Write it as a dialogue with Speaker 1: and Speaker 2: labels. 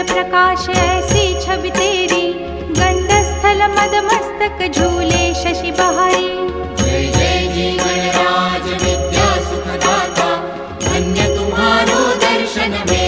Speaker 1: प्रकाश ऐसी छवि तेरी, गंडस्थल मद मस्तक झूले शशि बहारी।
Speaker 2: जय जय जी गणराज विद्या सुखदाता, धन्य तुम्हारो दर्शन में